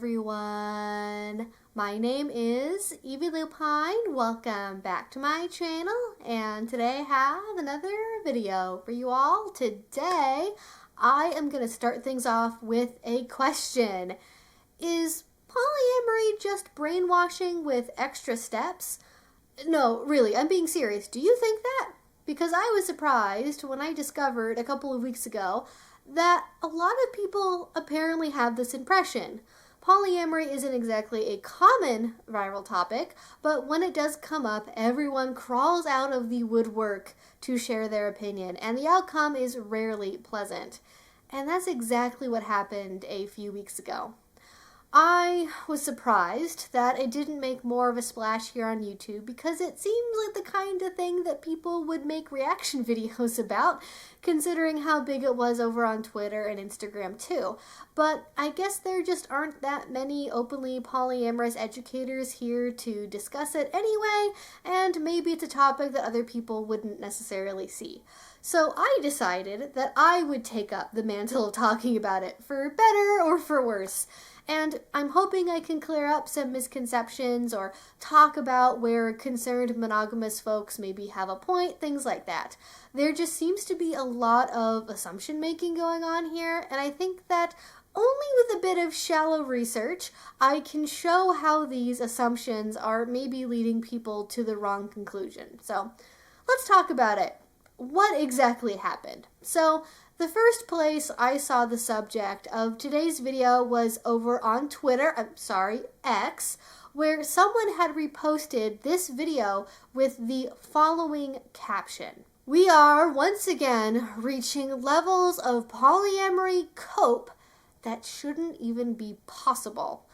everyone. My name is Evie Lupine. Welcome back to my channel, and today I have another video for you all. Today I am going to start things off with a question. Is polyamory just brainwashing with extra steps? No, really, I'm being serious. Do you think that? Because I was surprised when I discovered a couple of weeks ago that a lot of people apparently have this impression. Polyamory isn't exactly a common viral topic, but when it does come up, everyone crawls out of the woodwork to share their opinion, and the outcome is rarely pleasant. And that's exactly what happened a few weeks ago. I was surprised that it didn't make more of a splash here on YouTube because it seems like the kind of thing that people would make reaction videos about, considering how big it was over on Twitter and Instagram too. But I guess there just aren't that many openly polyamorous educators here to discuss it anyway, and maybe it's a topic that other people wouldn't necessarily see. So I decided that I would take up the mantle of talking about it, for better or for worse. And I'm hoping I can clear up some misconceptions or talk about where concerned monogamous folks maybe have a point, things like that. There just seems to be a lot of assumption making going on here, and I think that only with a bit of shallow research, I can show how these assumptions are maybe leading people to the wrong conclusion. So let's talk about it. What exactly happened? So the first place I saw the subject of today's video was over on Twitter, X, where someone had reposted this video with the following caption. "We are once again reaching levels of polyamory cope that shouldn't even be possible.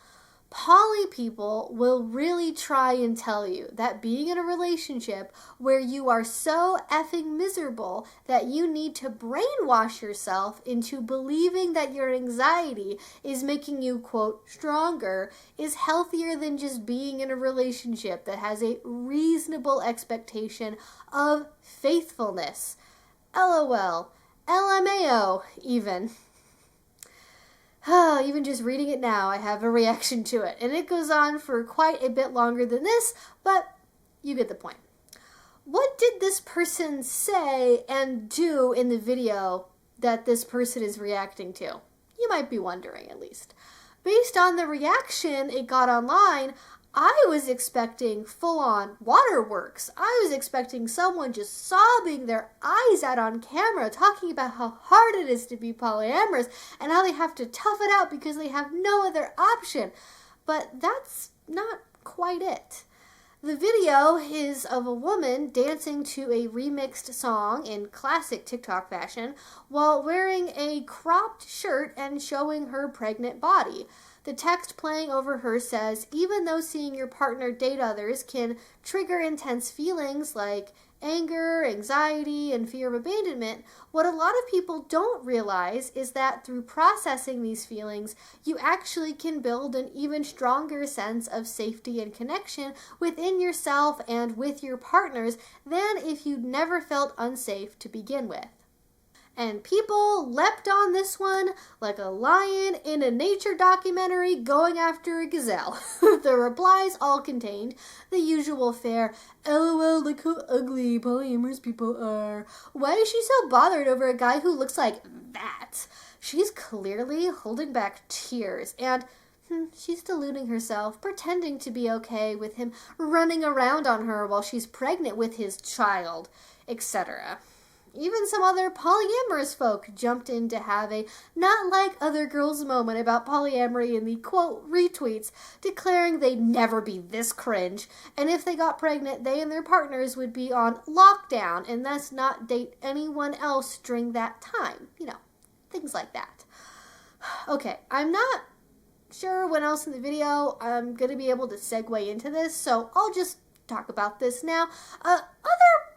Poly people will really try and tell you that being in a relationship where you are so effing miserable that you need to brainwash yourself into believing that your anxiety is making you, quote, stronger is healthier than just being in a relationship that has a reasonable expectation of faithfulness. LOL. LMAO, even." Even just reading it now, I have a reaction to it. And it goes on for quite a bit longer than this, but you get the point. What did this person say and do in the video that this person is reacting to? You might be wondering, at least. Based on the reaction it got online, I was expecting full-on waterworks. I was expecting someone just sobbing their eyes out on camera, talking about how hard it is to be polyamorous and how they have to tough it out because they have no other option. But that's not quite it. The video is of a woman dancing to a remixed song in classic TikTok fashion while wearing a cropped shirt and showing her pregnant body. The text playing over her says, even though seeing your partner date others can trigger intense feelings like anger, anxiety, and fear of abandonment, what a lot of people don't realize is that through processing these feelings, you actually can build an even stronger sense of safety and connection within yourself and with your partners than if you'd never felt unsafe to begin with. And people leapt on this one like a lion in a nature documentary going after a gazelle. The replies all contained the usual fare, LOL, look how ugly polyamorous people are. Why is she so bothered over a guy who looks like that? She's clearly holding back tears, and she's deluding herself, pretending to be okay with him running around on her while she's pregnant with his child, etc. Even some other polyamorous folk jumped in to have a not like other girls moment about polyamory in the quote retweets, declaring they'd never be this cringe, and if they got pregnant, they and their partners would be on lockdown and thus not date anyone else during that time. You know, things like that. Okay, I'm not sure when else in the video I'm going to be able to segue into this, so I'll just talk about this now. Other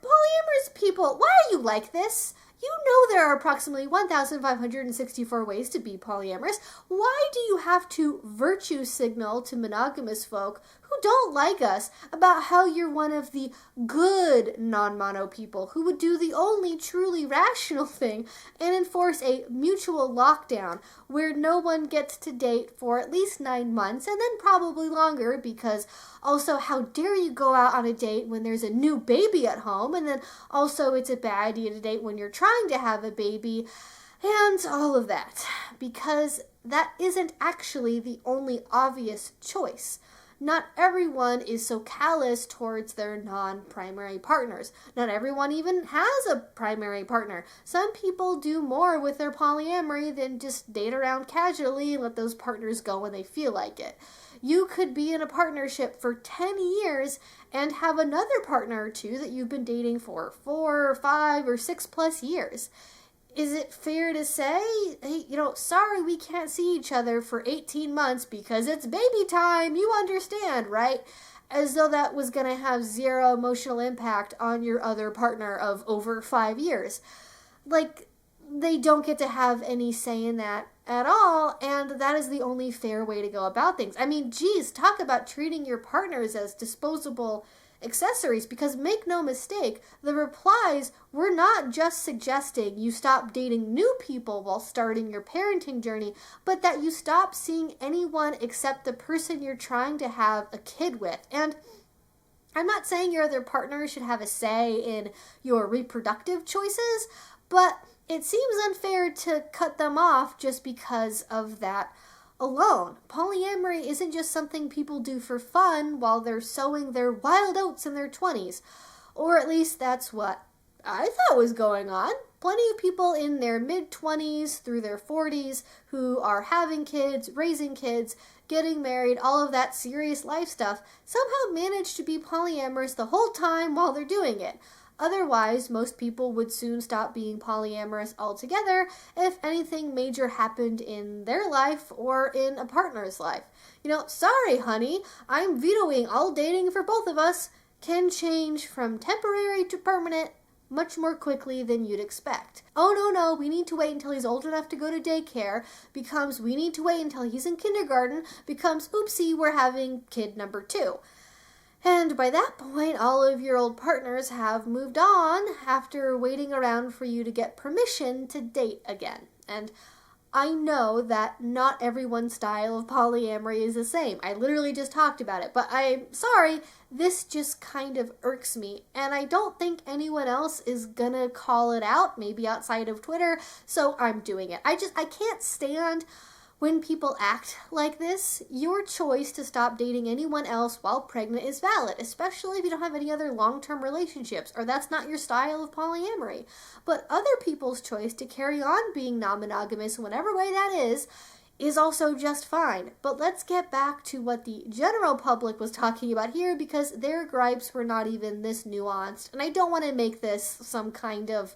polyamorous people, why are you like this? You know there are approximately 1,564 ways to be polyamorous. Why do you have to virtue signal to monogamous folk who don't like us about how you're one of the good non-mono people who would do the only truly rational thing and enforce a mutual lockdown where no one gets to date for at least 9 months and then probably longer, because also how dare you go out on a date when there's a new baby at home, and then also it's a bad idea to date when you're trying to have a baby, and all of that, because that isn't actually the only obvious choice. Not everyone is so callous towards their non-primary partners. Not everyone even has a primary partner. Some people do more with their polyamory than just date around casually and let those partners go when they feel like it. You could be in a partnership for 10 years and have another partner or two that you've been dating for 4 or 5 or 6 plus years. Is it fair to say, hey, sorry we can't see each other for 18 months because it's baby time, you understand, right? As though that was going to have zero emotional impact on your other partner of over 5 years. Like, they don't get to have any say in that at all, and that is the only fair way to go about things. I mean, geez, talk about treating your partners as disposable accessories, because make no mistake, the replies were not just suggesting you stop dating new people while starting your parenting journey, but that you stop seeing anyone except the person you're trying to have a kid with. And I'm not saying your other partner should have a say in your reproductive choices, but it seems unfair to cut them off just because of that alone. Polyamory isn't just something people do for fun while they're sowing their wild oats in their 20s. Or at least that's what I thought was going on. Plenty of people in their mid-20s through their 40s who are having kids, raising kids, getting married, all of that serious life stuff, somehow manage to be polyamorous the whole time while they're doing it. Otherwise, most people would soon stop being polyamorous altogether if anything major happened in their life or in a partner's life. Sorry, honey, I'm vetoing all dating for both of us. Can change from temporary to permanent much more quickly than you'd expect. Oh, no, we need to wait until he's old enough to go to daycare, becomes we need to wait until he's in kindergarten, becomes oopsie, we're having kid number 2. And by that point, all of your old partners have moved on after waiting around for you to get permission to date again. And I know that not everyone's style of polyamory is the same. I literally just talked about it, but I'm sorry, this just kind of irks me. And I don't think anyone else is gonna call it out, maybe outside of Twitter, so I'm doing it. I can't stand when people act like this. Your choice to stop dating anyone else while pregnant is valid, especially if you don't have any other long-term relationships or that's not your style of polyamory. But other people's choice to carry on being non-monogamous in whatever way that is also just fine. But let's get back to what the general public was talking about here, because their gripes were not even this nuanced. And I don't want to make this some kind of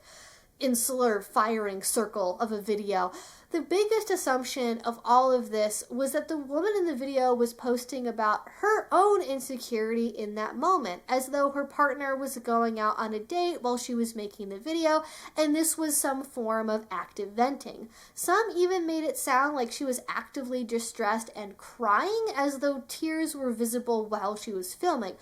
insular firing circle of a video. The biggest assumption of all of this was that the woman in the video was posting about her own insecurity in that moment, as though her partner was going out on a date while she was making the video, and this was some form of active venting. Some even made it sound like she was actively distressed and crying, as though tears were visible while she was filming.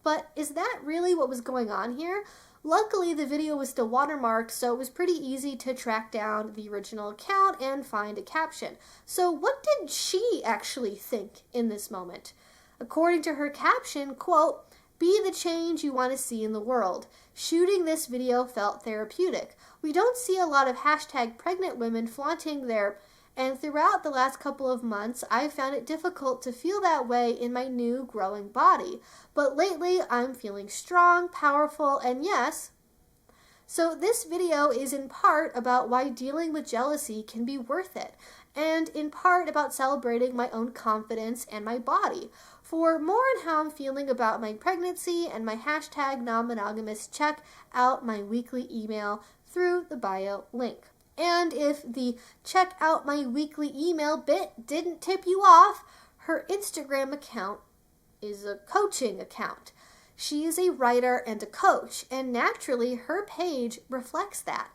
But is that really what was going on here? Luckily, the video was still watermarked, so it was pretty easy to track down the original account and find a caption. So what did she actually think in this moment? According to her caption, quote, "Be the change you want to see in the world. Shooting this video felt therapeutic. We don't see a lot of hashtag pregnant women flaunting their... And throughout the last couple of months, I've found it difficult to feel that way in my new growing body. But lately, I'm feeling strong, powerful, and yes." So this video is in part about why dealing with jealousy can be worth it, and in part about celebrating my own confidence and my body. For more on how I'm feeling about my pregnancy and my hashtag non-monogamous, check out my weekly email through the bio link. And if the check out my weekly email bit didn't tip you off, her Instagram account is a coaching account. She is a writer and a coach, and naturally her page reflects that.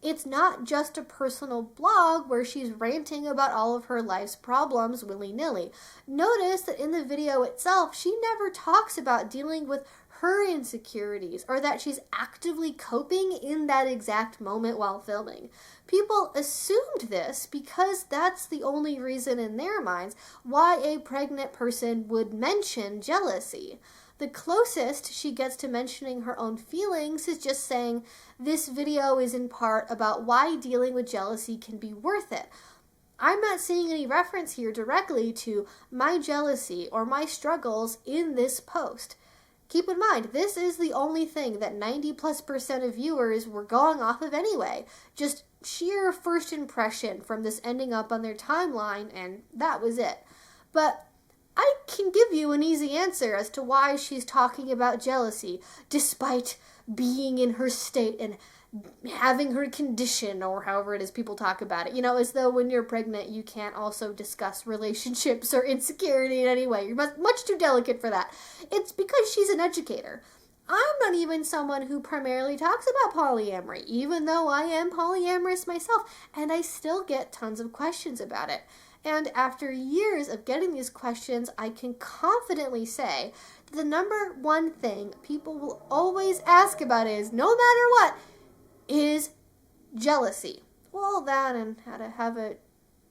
It's not just a personal blog where she's ranting about all of her life's problems willy-nilly. Notice that in the video itself, she never talks about dealing with her insecurities or that she's actively coping in that exact moment while filming. People assumed this because that's the only reason in their minds why a pregnant person would mention jealousy. The closest she gets to mentioning her own feelings is just saying, this video is in part about why dealing with jealousy can be worth it. I'm not seeing any reference here directly to my jealousy or my struggles in this post. Keep in mind, this is the only thing that 90+% of viewers were going off of anyway. Just sheer first impression from this ending up on their timeline, and that was it. But I can give you an easy answer as to why she's talking about jealousy, despite being in her state and having her condition, or however it is people talk about it. You know, as though when you're pregnant, you can't also discuss relationships or insecurity in any way. You're much too delicate for that. It's because she's an educator. I'm not even someone who primarily talks about polyamory, even though I am polyamorous myself, and I still get tons of questions about it. And after years of getting these questions, I can confidently say that the number one thing people will always ask about is, no matter what, is jealousy. Well, that and how to have a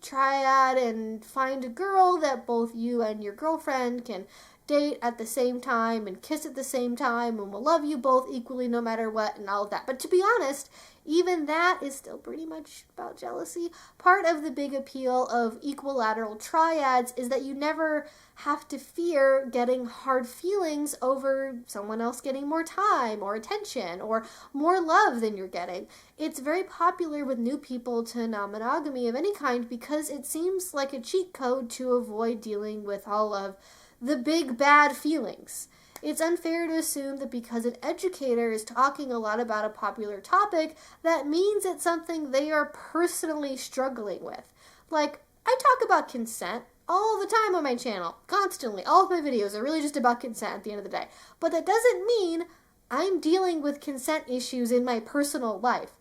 triad and find a girl that both you and your girlfriend can date at the same time and kiss at the same time and will love you both equally no matter what and all of that. But to be honest, even that is still pretty much about jealousy. Part of the big appeal of equilateral triads is that you never have to fear getting hard feelings over someone else getting more time or attention or more love than you're getting. It's very popular with new people to non-monogamy of any kind because it seems like a cheat code to avoid dealing with all of the big bad feelings. It's unfair to assume that because an educator is talking a lot about a popular topic, that means it's something they are personally struggling with. Like, I talk about consent all the time on my channel, constantly. All of my videos are really just about consent at the end of the day. But that doesn't mean I'm dealing with consent issues in my personal life.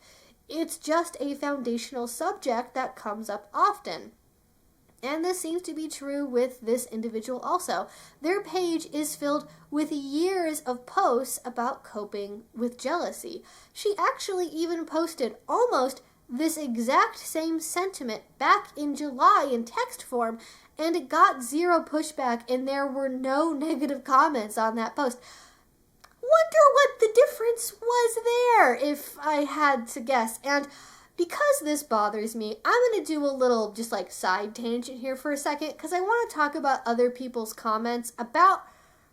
It's just a foundational subject that comes up often. And this seems to be true with this individual also. Their page is filled with years of posts about coping with jealousy. She actually even posted almost this exact same sentiment back in July in text form, and it got zero pushback, and there were no negative comments on that post. Wonder what the difference was there, if I had to guess. And because this bothers me, I'm going to do a little just like side tangent here for a second because I want to talk about other people's comments about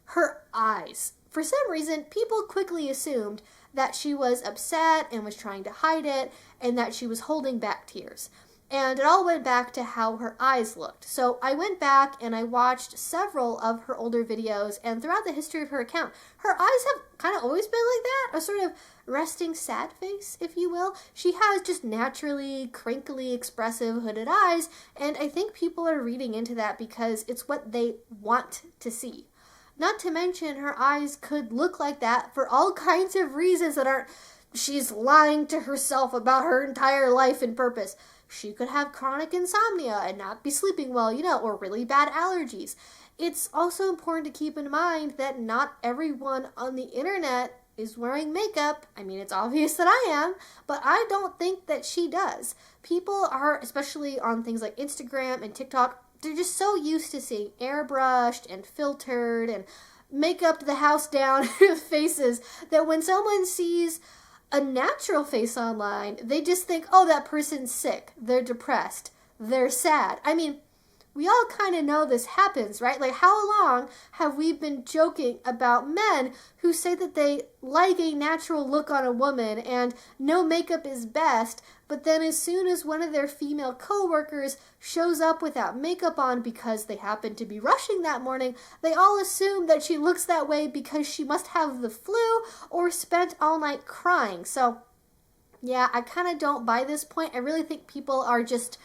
her eyes. For some reason, people quickly assumed that she was upset and was trying to hide it and that she was holding back tears. And it all went back to how her eyes looked. So I went back and I watched several of her older videos, and throughout the history of her account, her eyes have kind of always been like that, a sort of resting sad face, if you will. She has just naturally crinkly, expressive, hooded eyes, and I think people are reading into that because it's what they want to see. Not to mention, her eyes could look like that for all kinds of reasons that aren't she's lying to herself about her entire life and purpose. She could have chronic insomnia and not be sleeping well, or really bad allergies. It's also important to keep in mind that not everyone on the internet is wearing makeup. I mean, it's obvious that I am, but I don't think that she does. People are, especially on things like Instagram and TikTok, they're just so used to seeing airbrushed and filtered and make-up the house down faces that when someone sees a natural face online, they just think, oh, that person's sick, they're depressed, they're sad. I mean, we all kind of know this happens, right? Like, how long have we been joking about men who say that they like a natural look on a woman and no makeup is best, but then as soon as one of their female coworkers shows up without makeup on because they happen to be rushing that morning, they all assume that she looks that way because she must have the flu or spent all night crying. So, yeah, I kind of don't buy this point. I really think people are just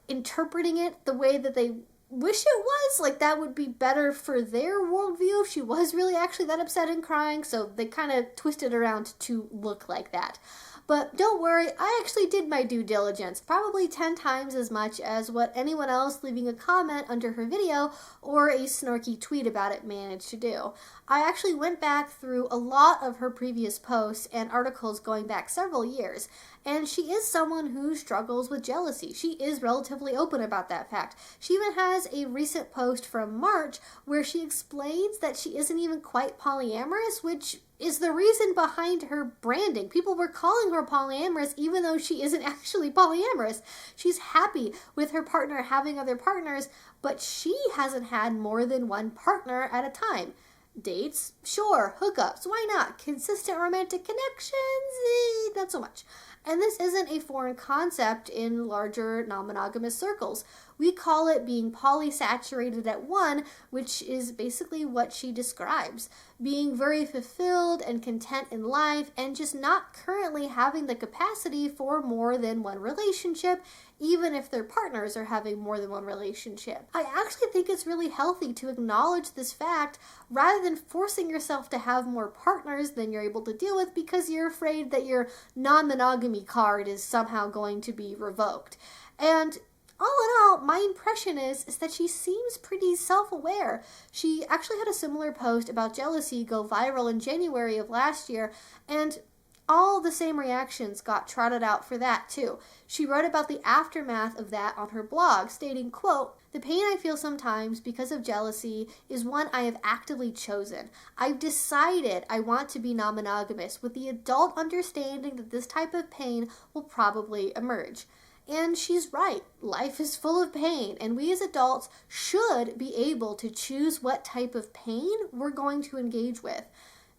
interpreting it the way that they wish it was. Like, that would be better for their worldview if she was really actually that upset and crying, so they kind of twisted around to look like that. But don't worry, I actually did my due diligence, probably 10 times as much as what anyone else leaving a comment under her video or a snarky tweet about it managed to do. I actually went back through a lot of her previous posts and articles going back several years, and she is someone who struggles with jealousy. She is relatively open about that fact. She even has a recent post from March where she explains that she isn't even quite polyamorous, which is the reason behind her branding. People were calling her polyamorous even though she isn't actually polyamorous. She's happy with her partner having other partners, but she hasn't had more than one partner at a time. Dates? Sure. Hookups? Why not? Consistent romantic connections? Not so much. And this isn't a foreign concept in larger non-monogamous circles. We call it being polysaturated at one, which is basically what she describes. Being very fulfilled and content in life and just not currently having the capacity for more than one relationship, even if their partners are having more than one relationship. I actually think it's really healthy to acknowledge this fact rather than forcing yourself to have more partners than you're able to deal with because you're afraid that your non-monogamy card is somehow going to be revoked. And all in all, my impression is that she seems pretty self-aware. She actually had a similar post about jealousy go viral in January of last year, and all the same reactions got trotted out for that too. She wrote about the aftermath of that on her blog, stating, quote, "The pain I feel sometimes because of jealousy is one I have actively chosen. I've decided I want to be non-monogamous with the adult understanding that this type of pain will probably emerge." And she's right. Life is full of pain, and we as adults should be able to choose what type of pain we're going to engage with.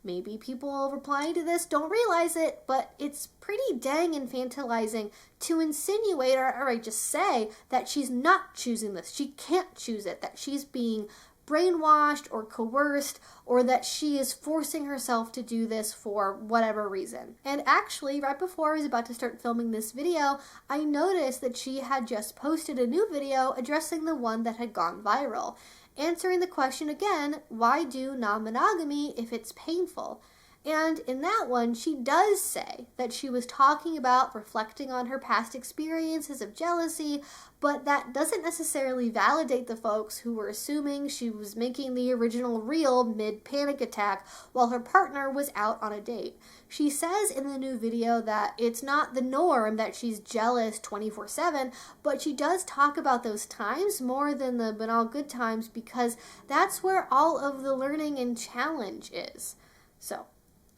Maybe people replying to this don't realize it, but it's pretty dang infantilizing to insinuate or just say that she's not choosing this. She can't choose it, that she's being brainwashed or coerced, or that she is forcing herself to do this for whatever reason. And actually, right before I was about to start filming this video, I noticed that she had just posted a new video addressing the one that had gone viral, answering the question again, why do non-monogamy if it's painful? And in that one, she does say that she was talking about reflecting on her past experiences of jealousy, but that doesn't necessarily validate the folks who were assuming she was making the original reel mid-panic attack while her partner was out on a date. She says in the new video that it's not the norm that she's jealous 24/7, but she does talk about those times more than the banal good times because that's where all of the learning and challenge is. So,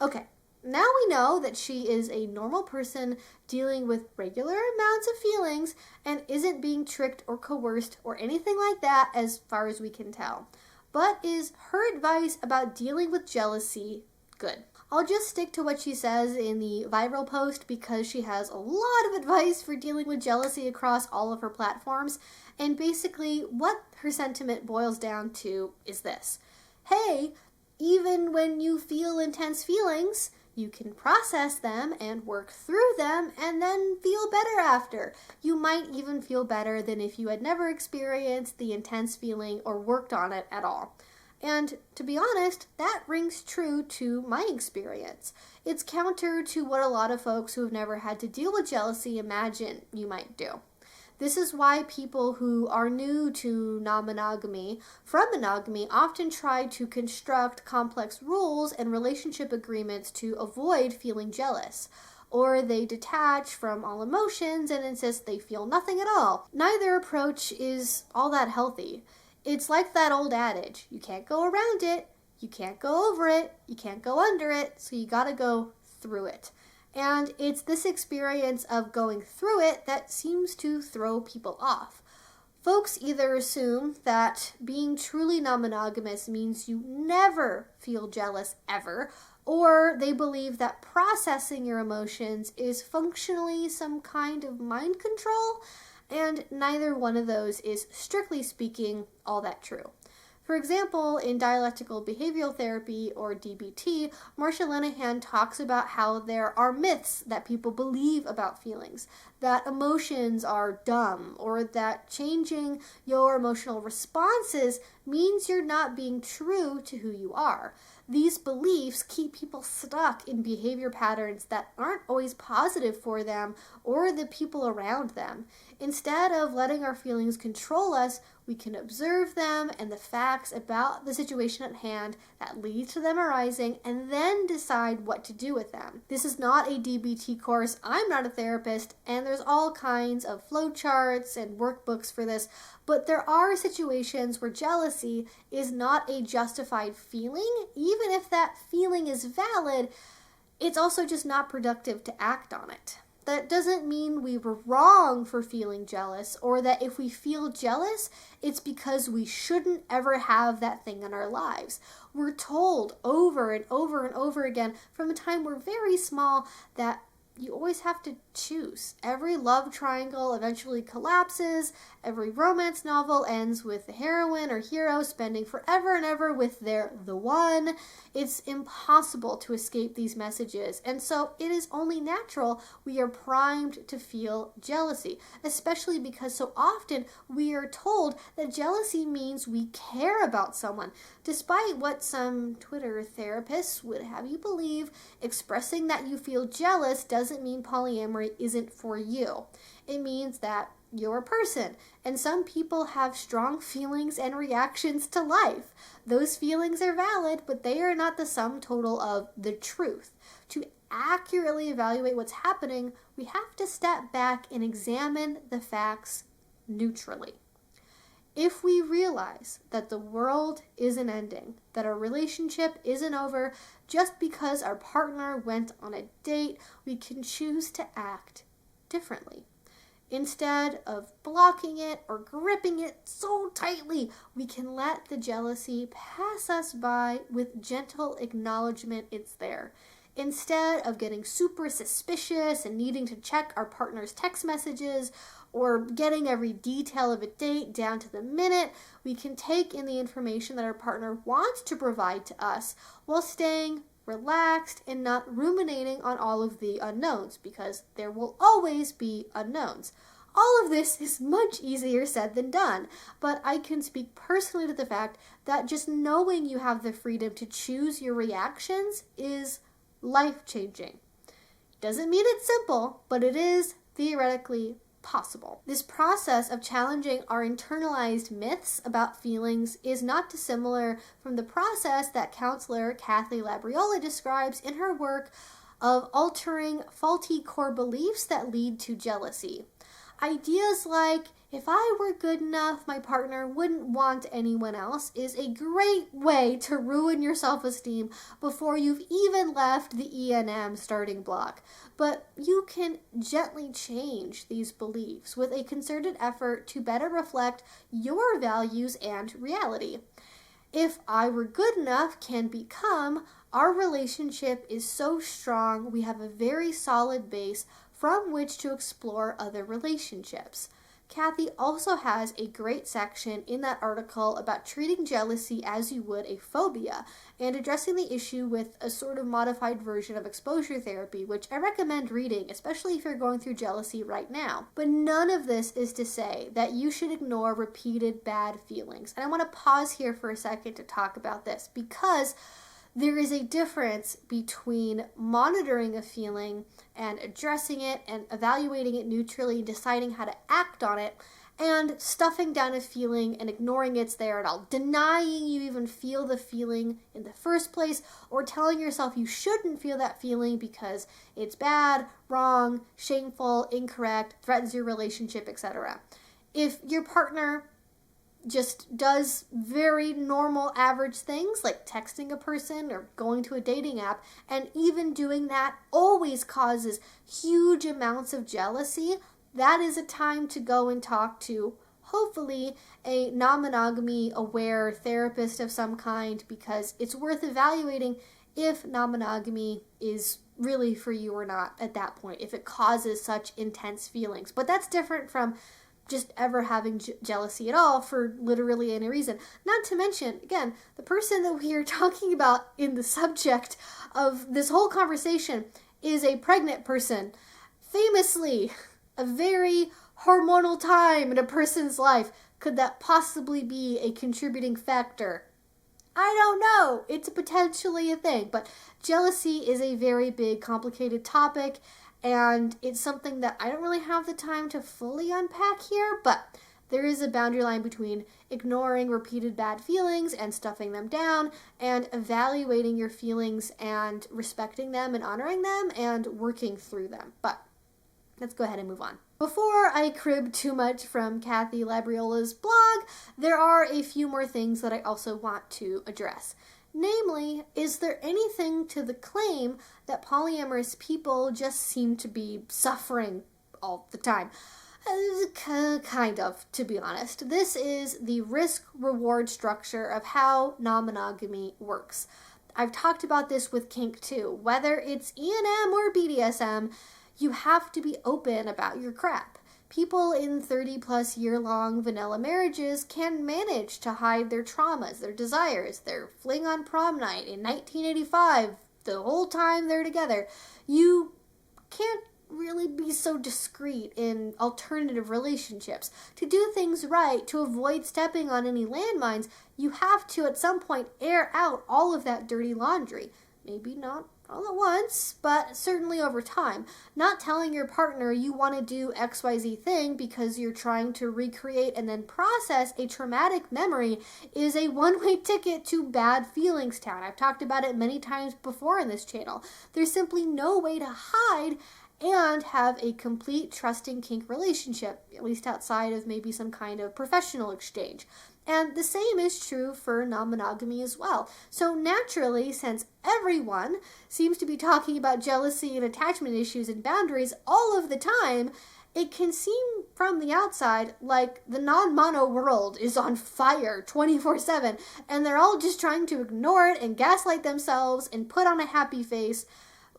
okay, now we know that she is a normal person dealing with regular amounts of feelings and isn't being tricked or coerced or anything like that as far as we can tell. But is her advice about dealing with jealousy good? I'll just stick to what she says in the viral post because she has a lot of advice for dealing with jealousy across all of her platforms. And basically what her sentiment boils down to is this. Hey, even when you feel intense feelings, you can process them and work through them and then feel better after. You might even feel better than if you had never experienced the intense feeling or worked on it at all. And to be honest, that rings true to my experience. It's counter to what a lot of folks who have never had to deal with jealousy imagine you might do. This is why people who are new to non-monogamy from monogamy often try to construct complex rules and relationship agreements to avoid feeling jealous. Or they detach from all emotions and insist they feel nothing at all. Neither approach is all that healthy. It's like that old adage, you can't go around it, you can't go over it, you can't go under it, so you gotta go through it. And it's this experience of going through it that seems to throw people off. Folks either assume that being truly non-monogamous means you never feel jealous ever, or they believe that processing your emotions is functionally some kind of mind control, and neither one of those is, strictly speaking, all that true. For example, in dialectical behavioral therapy, or DBT, Marsha Linehan talks about how there are myths that people believe about feelings, that emotions are dumb, or that changing your emotional responses means you're not being true to who you are. These beliefs keep people stuck in behavior patterns that aren't always positive for them or the people around them. Instead of letting our feelings control us, we can observe them and the facts about the situation at hand that leads to them arising, and then decide what to do with them. This is not a DBT course. I'm not a therapist, and there's all kinds of flowcharts and workbooks for this, but there are situations where jealousy is not a justified feeling. Even if that feeling is valid, it's also just not productive to act on it. That doesn't mean we were wrong for feeling jealous, or that if we feel jealous, it's because we shouldn't ever have that thing in our lives. We're told over and over and over again from the time we're very small that you always have to choose. Every love triangle eventually collapses. Every romance novel ends with the heroine or hero spending forever and ever with the one. It's impossible to escape these messages, and so it is only natural we are primed to feel jealousy, especially because so often we are told that jealousy means we care about someone. Despite what some Twitter therapists would have you believe, expressing that you feel jealous doesn't mean polyamory isn't for you. It means that you're a person, and some people have strong feelings and reactions to life. Those feelings are valid, but they are not the sum total of the truth. To accurately evaluate what's happening, we have to step back and examine the facts neutrally. If we realize that the world isn't ending, that our relationship isn't over just because our partner went on a date, we can choose to act differently. Instead of blocking it or gripping it so tightly, we can let the jealousy pass us by with gentle acknowledgement it's there. Instead of getting super suspicious and needing to check our partner's text messages or getting every detail of a date down to the minute, we can take in the information that our partner wants to provide to us while staying relaxed and not ruminating on all of the unknowns, because there will always be unknowns. All of this is much easier said than done, but I can speak personally to the fact that just knowing you have the freedom to choose your reactions is life-changing. Doesn't mean it's simple, but it is theoretically possible. This process of challenging our internalized myths about feelings is not dissimilar from the process that counselor Kathy Labriola describes in her work of altering faulty core beliefs that lead to jealousy. Ideas like, if I were good enough, my partner wouldn't want anyone else, is a great way to ruin your self-esteem before you've even left the E&M starting block. But you can gently change these beliefs with a concerted effort to better reflect your values and reality. If I were good enough can become, our relationship is so strong we have a very solid base from which to explore other relationships. Kathy also has a great section in that article about treating jealousy as you would a phobia and addressing the issue with a sort of modified version of exposure therapy, which I recommend reading, especially if you're going through jealousy right now. But none of this is to say that you should ignore repeated bad feelings. And I want to pause here for a second to talk about this, because there is a difference between monitoring a feeling and addressing it and evaluating it neutrally and deciding how to act on it, and stuffing down a feeling and ignoring it's there at all, denying you even feel the feeling in the first place, or telling yourself you shouldn't feel that feeling because it's bad, wrong, shameful, incorrect, threatens your relationship, etc. If your partner just does very normal average things like texting a person or going to a dating app, and even doing that always causes huge amounts of jealousy, that is a time to go and talk to, hopefully, a non-monogamy aware therapist of some kind, because it's worth evaluating if non-monogamy is really for you or not at that point, if it causes such intense feelings. But that's different from just ever having jealousy at all for literally any reason. Not to mention, again, the person that we are talking about in the subject of this whole conversation is a pregnant person. Famously, a very hormonal time in a person's life. Could that possibly be a contributing factor? I don't know. It's potentially a thing, but jealousy is a very big, complicated topic, and it's something that I don't really have the time to fully unpack here, but there is a boundary line between ignoring repeated bad feelings and stuffing them down, and evaluating your feelings and respecting them and honoring them and working through them. But let's go ahead and move on. Before I crib too much from Kathy Labriola's blog, there are a few more things that I also want to address. Namely, is there anything to the claim that polyamorous people just seem to be suffering all the time? Kind of, to be honest. This is the risk-reward structure of how non-monogamy works. I've talked about this with kink too. Whether it's E&M or BDSM, you have to be open about your crap. People in 30-plus year-long vanilla marriages can manage to hide their traumas, their desires, their fling on prom night in 1985, the whole time they're together. You can't really be so discreet in alternative relationships. To do things right, to avoid stepping on any landmines, you have to at some point air out all of that dirty laundry. Maybe not all at once, but certainly over time. Not telling your partner you want to do XYZ thing because you're trying to recreate and then process a traumatic memory is a one-way ticket to bad feelings town. I've talked about it many times before in this channel. There's simply no way to hide and have a complete trusting kink relationship, at least outside of maybe some kind of professional exchange. And the same is true for non-monogamy as well. So naturally, since everyone seems to be talking about jealousy and attachment issues and boundaries all of the time, it can seem from the outside like the non-mono world is on fire 24/7, and they're all just trying to ignore it and gaslight themselves and put on a happy face,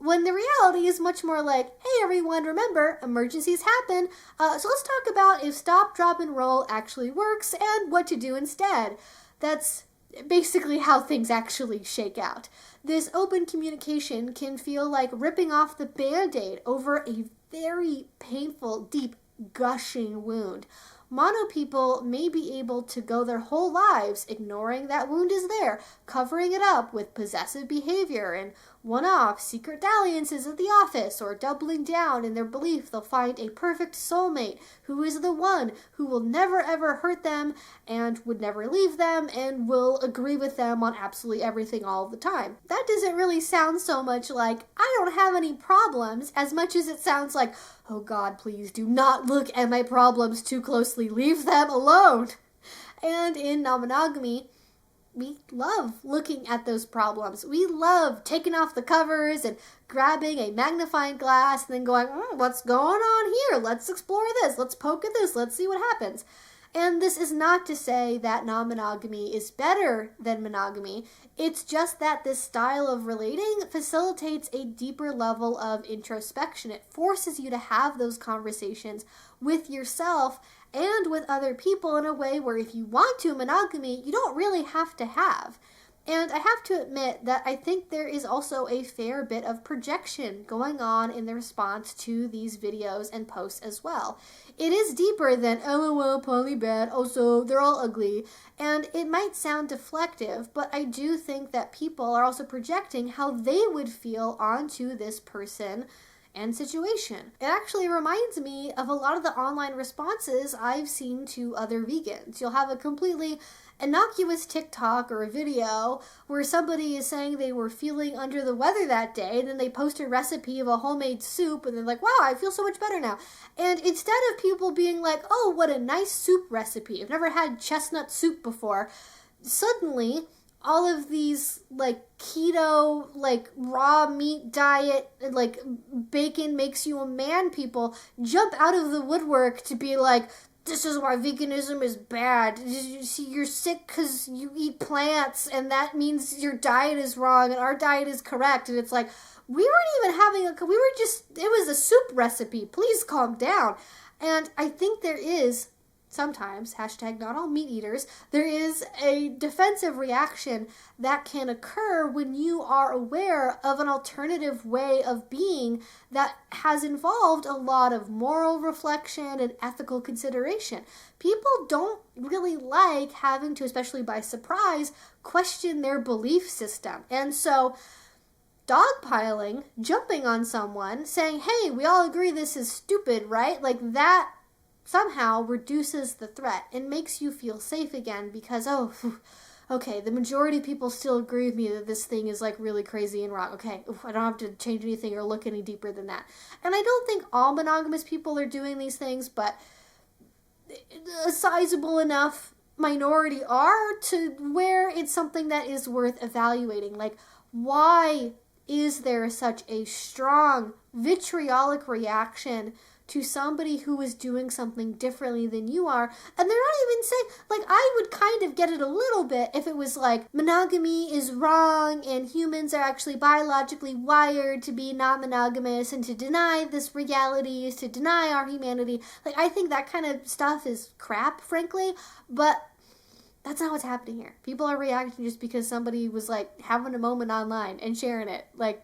when the reality is much more like, hey everyone, remember, emergencies happen, so let's talk about if stop, drop, and roll actually works and what to do instead. That's basically how things actually shake out. This open communication can feel like ripping off the Band-Aid over a very painful, deep, gushing wound. Mono people may be able to go their whole lives ignoring that wound is there, covering it up with possessive behavior and one-off secret dalliances at the office, or doubling down in their belief they'll find a perfect soulmate who is the one who will never ever hurt them and would never leave them and will agree with them on absolutely everything all the time. That doesn't really sound so much like, I don't have any problems, as much as it sounds like, oh God, please do not look at my problems too closely, leave them alone. And in non-monogamy, we love looking at those problems. We love taking off the covers and grabbing a magnifying glass and then going, what's going on here? Let's explore this. Let's poke at this. Let's see what happens. And this is not to say that non-monogamy is better than monogamy. It's just that this style of relating facilitates a deeper level of introspection. It forces you to have those conversations with yourself and with other people in a way where if you want to monogamy, you don't really have to have. And I have to admit that I think there is also a fair bit of projection going on in the response to these videos and posts as well. It is deeper than, LOL, poly bad, also they're all ugly. And it might sound deflective, but I do think that people are also projecting how they would feel onto this person and situation. It actually reminds me of a lot of the online responses I've seen to other vegans. You'll have a completely innocuous TikTok or a video where somebody is saying they were feeling under the weather that day, and then they post a recipe of a homemade soup, and they're like, wow, I feel so much better now. And instead of people being like, oh, what a nice soup recipe, I've never had chestnut soup before, suddenly all of these like keto, like raw meat diet, like bacon makes you a man people jump out of the woodwork to be like, this is why veganism is bad. You see, you're sick because you eat plants, and that means your diet is wrong, and our diet is correct. And it's like, we weren't even having it was a soup recipe. Please calm down. And I think there is sometimes, hashtag not all meat eaters, there is a defensive reaction that can occur when you are aware of an alternative way of being that has involved a lot of moral reflection and ethical consideration. People don't really like having to, especially by surprise, question their belief system. And so dogpiling, jumping on someone, saying, hey, we all agree this is stupid, right? Like that somehow reduces the threat and makes you feel safe again because, oh, okay, the majority of people still agree with me that this thing is like really crazy and wrong. Okay, I don't have to change anything or look any deeper than that. And I don't think all monogamous people are doing these things, but a sizable enough minority are to where it's something that is worth evaluating. Like, why is there such a strong vitriolic reaction to somebody who is doing something differently than you are? And they're not even saying, like, I would kind of get it a little bit if it was like monogamy is wrong and humans are actually biologically wired to be not monogamous, and to deny this reality is to deny our humanity. Like, I think that kind of stuff is crap, frankly, but that's not what's happening here. People are reacting just because somebody was like having a moment online and sharing it. Like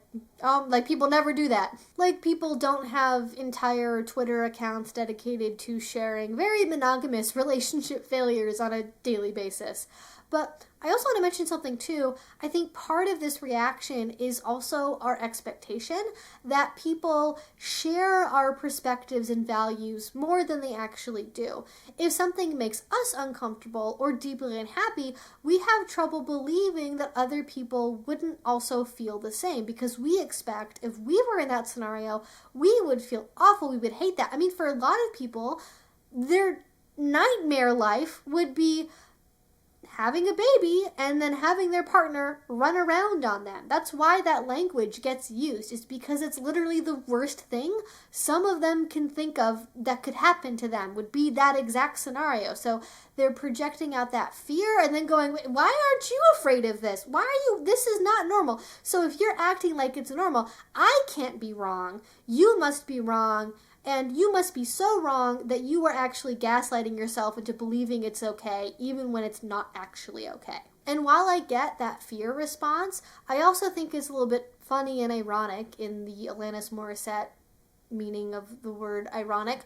people never do that. Like, people don't have entire Twitter accounts dedicated to sharing very monogamous relationship failures on a daily basis. But I also want to mention something too. I think part of this reaction is also our expectation that people share our perspectives and values more than they actually do. If something makes us uncomfortable or deeply unhappy, we have trouble believing that other people wouldn't also feel the same, because we expect if we were in that scenario, we would feel awful, we would hate that. I mean, for a lot of people, their nightmare life would be having a baby and then having their partner run around on them. That's why that language gets used, is because it's literally the worst thing some of them can think of that could happen to them would be that exact scenario. So they're projecting out that fear and then going, why aren't you afraid of this? Why are you, this is not normal. So if you're acting like it's normal, I can't be wrong, you must be wrong. And you must be so wrong that you are actually gaslighting yourself into believing it's okay, even when it's not actually okay. And while I get that fear response, I also think it's a little bit funny and ironic, in the Alanis Morissette meaning of the word ironic,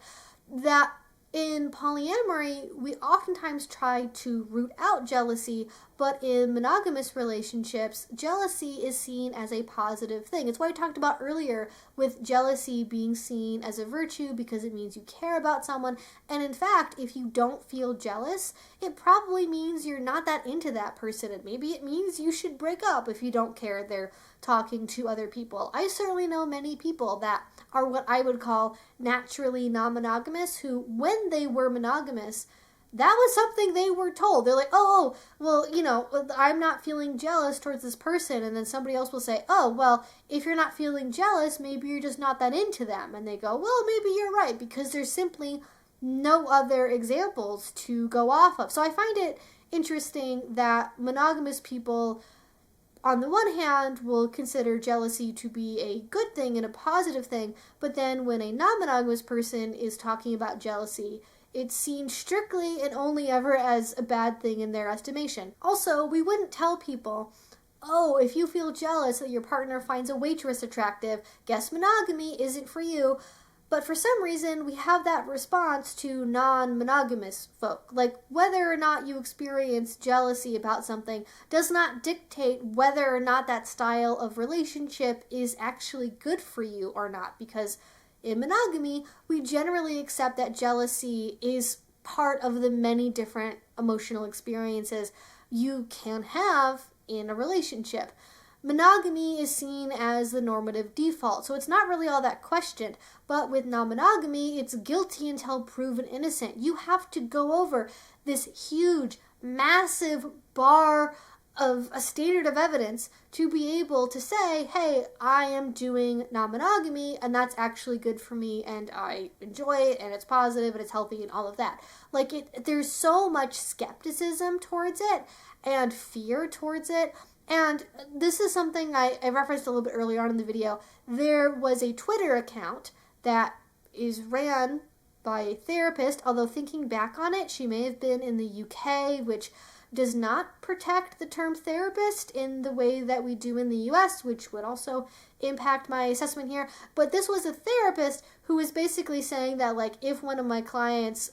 that in polyamory, we oftentimes try to root out jealousy, but in monogamous relationships, jealousy is seen as a positive thing. It's why I talked about earlier with jealousy being seen as a virtue, because it means you care about someone. And in fact, if you don't feel jealous, it probably means you're not that into that person, and maybe it means you should break up if you don't care they're talking to other people. I certainly know many people that are what I would call naturally non-monogamous, who, when they were monogamous, that was something they were told. They're like, oh, well, you know, I'm not feeling jealous towards this person. And then somebody else will say, oh, well, if you're not feeling jealous, maybe you're just not that into them. And they go, well, maybe you're right, because there's simply no other examples to go off of. So I find it interesting that monogamous people, on the one hand, will consider jealousy to be a good thing and a positive thing, but then when a non-monogamous person is talking about jealousy, it's seen strictly and only ever as a bad thing in their estimation. Also, we wouldn't tell people, oh, if you feel jealous that your partner finds a waitress attractive, guess monogamy isn't for you. But for some reason, we have that response to non-monogamous folk. Like, whether or not you experience jealousy about something does not dictate whether or not that style of relationship is actually good for you or not. Because in monogamy, we generally accept that jealousy is part of the many different emotional experiences you can have in a relationship. Monogamy is seen as the normative default, so it's not really all that questioned. But with non-monogamy, it's guilty until proven innocent. You have to go over this huge, massive bar of a standard of evidence to be able to say, hey, I am doing non-monogamy, and that's actually good for me, and I enjoy it, and it's positive, and it's healthy, and all of that. Like, there's so much skepticism towards it, and fear towards it. And this is something I referenced a little bit earlier on in the video. There was a Twitter account that is ran by a therapist, although thinking back on it, she may have been in the UK, which does not protect the term therapist in the way that we do in the US, which would also impact my assessment here. But this was a therapist who was basically saying that, like, if one of my clients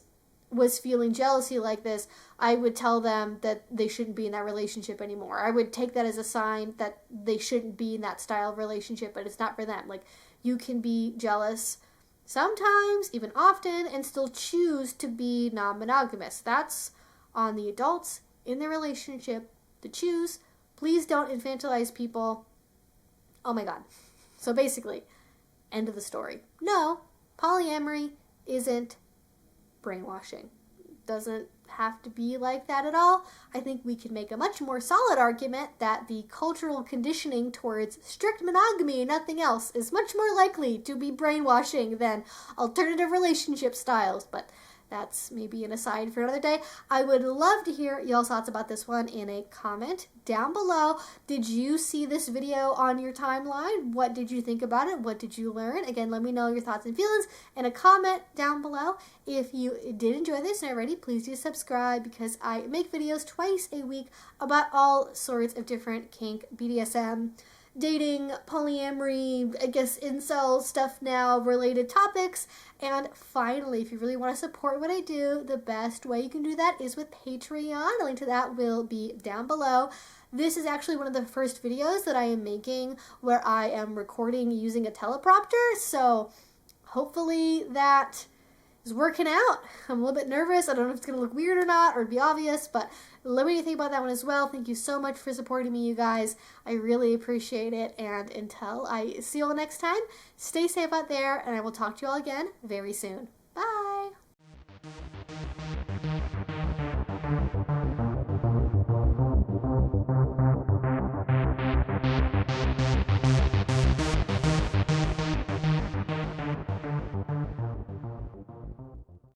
was feeling jealousy like this, I would tell them that they shouldn't be in that relationship anymore. I would take that as a sign that they shouldn't be in that style of relationship, but it's not for them. Like, you can be jealous sometimes, even often, and still choose to be non-monogamous. That's on the adults in the relationship to choose. Please don't infantilize people. Oh my God. So basically, end of the story. No, polyamory isn't brainwashing. Doesn't have to be like that at all. I think we can make a much more solid argument that the cultural conditioning towards strict monogamy and nothing else is much more likely to be brainwashing than alternative relationship styles. But that's maybe an aside for another day. I would love to hear y'all's thoughts about this one in a comment down below. Did you see this video on your timeline? What did you think about it? What did you learn? Again, let me know your thoughts and feelings in a comment down below. If you did enjoy this and already, please do subscribe, because I make videos twice a week about all sorts of different kink, BDSM, dating, polyamory, I guess incel stuff now, related topics. And finally, if you really want to support what I do, the best way you can do that is with Patreon. A link to that will be down below. This is actually one of the first videos that I am making where I am recording using a teleprompter, so hopefully that is working out. I'm a little bit nervous. I don't know if it's going to look weird or not, or be obvious, but let me know what you think about that one as well. Thank you so much for supporting me, you guys. I really appreciate it. And until I see you all next time, stay safe out there, and I will talk to you all again very soon.